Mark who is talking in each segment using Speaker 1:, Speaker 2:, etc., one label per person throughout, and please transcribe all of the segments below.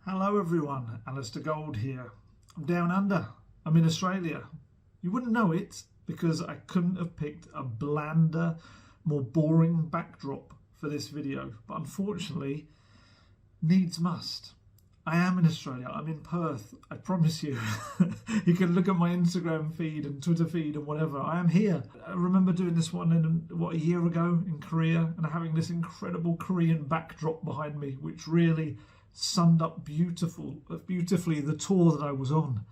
Speaker 1: Hello everyone, Alistair Gold here. I'm down under, I'm in Australia. You wouldn't know it because I couldn't have picked a blander, more boring backdrop for this video, but unfortunately, needs must. I am in Australia, I'm in Perth, I promise you. You can look at my Instagram feed and Twitter feed and whatever, I am here. I remember doing this one a year ago in Korea and having this incredible Korean backdrop behind me, which really summed up beautifully the tour that I was on.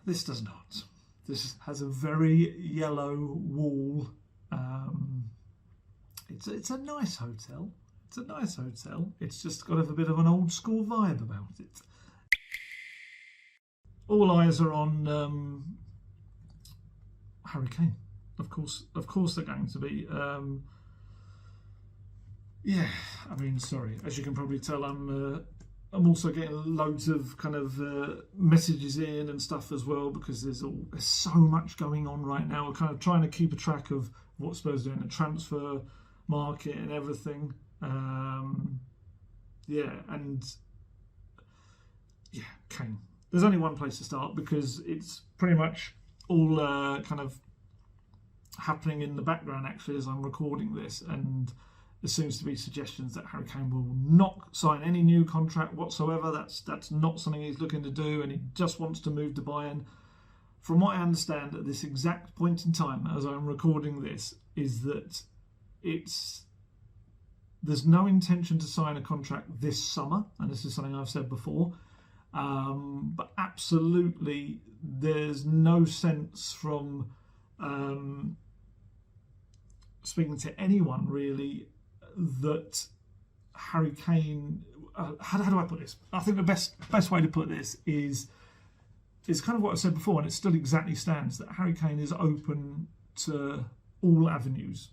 Speaker 1: This does not. This has a very yellow wall. It's a nice hotel. It's a nice hotel. It's just got a bit of an old school vibe about it. All eyes are on Harry Kane. Of course they're going to be. Yeah, I mean, sorry. As you can probably tell, I'm also getting loads of kind of messages in and stuff as well, because there's so much going on right now. We're kind of trying to keep a track of what Spurs are doing, the transfer market and everything. Kane. There's only one place to start because it's pretty much all kind of happening in the background actually as I'm recording this, and there seems to be suggestions that Harry Kane will not sign any new contract whatsoever. That's not something he's looking to do, and he just wants to move to Bayern. From what I understand at this exact point in time, as I'm recording this, is that there's no intention to sign a contract this summer, and this is something I've said before. But absolutely, there's no sense from speaking to anyone really that Harry Kane. How do I put this? I think the best way to put this is kind of what I said before, and it still exactly stands, that Harry Kane is open to all avenues.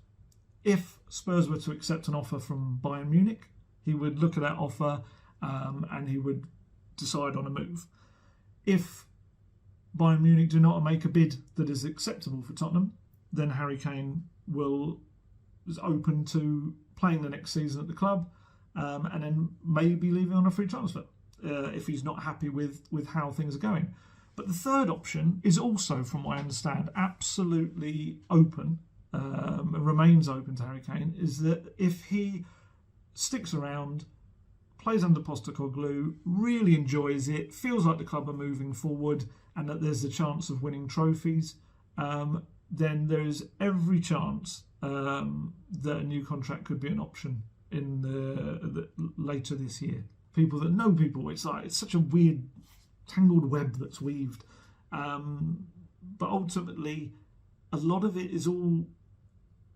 Speaker 1: If Spurs were to accept an offer from Bayern Munich, he would look at that offer and he would decide on a move. If Bayern Munich do not make a bid that is acceptable for Tottenham, then Harry Kane is open to playing the next season at the club and then maybe leaving on a free transfer if he's not happy with how things are going. But the third option is also, from what I understand, absolutely open, remains open to Harry Kane, is that if he sticks around, plays under Postecoglou, really enjoys it, feels like the club are moving forward and that there's a chance of winning trophies, then there's every chance that a new contract could be an option in the later this year. People that know people, it's such a weird tangled web that's weaved. But ultimately, a lot of it is all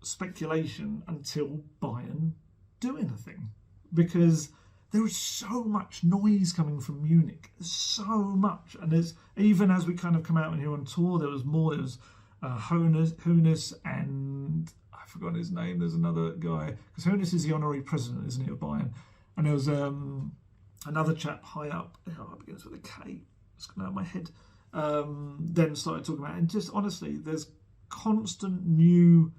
Speaker 1: speculation until Bayern do anything, because there is so much noise coming from Munich. There's so much, and there's, even as we kind of come out in here on tour, there was more. There was Hoeneß and I forgot his name. There's another guy, because Hoeneß is the honorary president, isn't he, of Bayern? And there was another chap high up. It begins with a K. It's gone out of my head. Then started talking about, and just honestly, there's constant new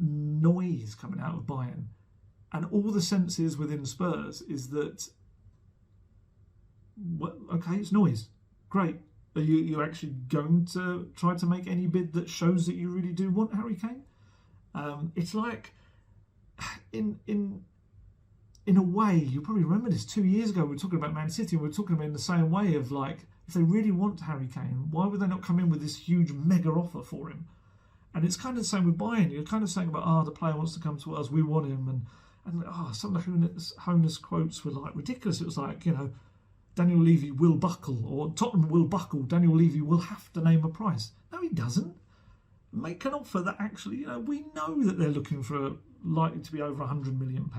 Speaker 1: noise coming out of Bayern, and all the senses within Spurs is that, well, okay, it's noise, great. Are you actually going to try to make any bid that shows that you really do want Harry Kane? It's like, in a way, you probably remember this 2 years ago, we were talking about Man City, and we were talking about in the same way of like, if they really want Harry Kane, why would they not come in with this huge mega offer for him? And it's kind of the same with Bayern. You're kind of saying about, the player wants to come to us, we want him, and some of the Hoeneß quotes were like ridiculous. It was like, Daniel Levy will buckle, or Tottenham will buckle, Daniel Levy will have to name a price. No, he doesn't. Make an offer that actually, we know that they're looking for likely to be over £100 million.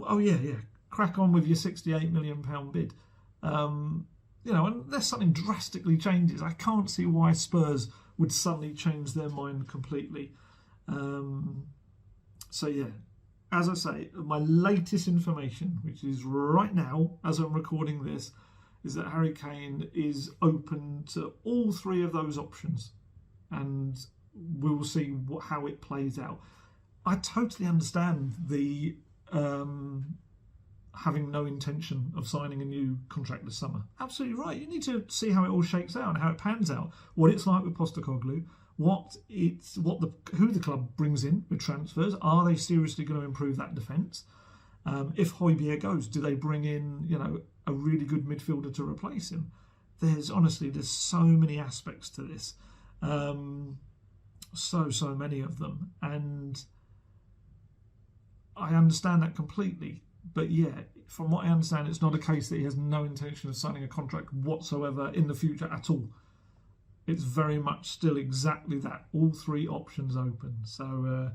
Speaker 1: Oh yeah, crack on with your £68 million bid. Unless something drastically changes, I can't see why Spurs would suddenly change their mind completely. As I say, my latest information, which is right now, as I'm recording this, is that Harry Kane is open to all three of those options, and we'll see how it plays out. I totally understand the having no intention of signing a new contract this summer. Absolutely right. You need to see how it all shakes out and how it pans out, what it's like with Postecoglou, who the club brings in with transfers. Are they seriously going to improve that defence? If Højbjerg goes, do they bring in, a really good midfielder to replace him? There's so many aspects to this. So many of them. And I understand that completely. But yeah, from what I understand, it's not a case that he has no intention of signing a contract whatsoever in the future at all. It's very much still exactly that. All three options open. So...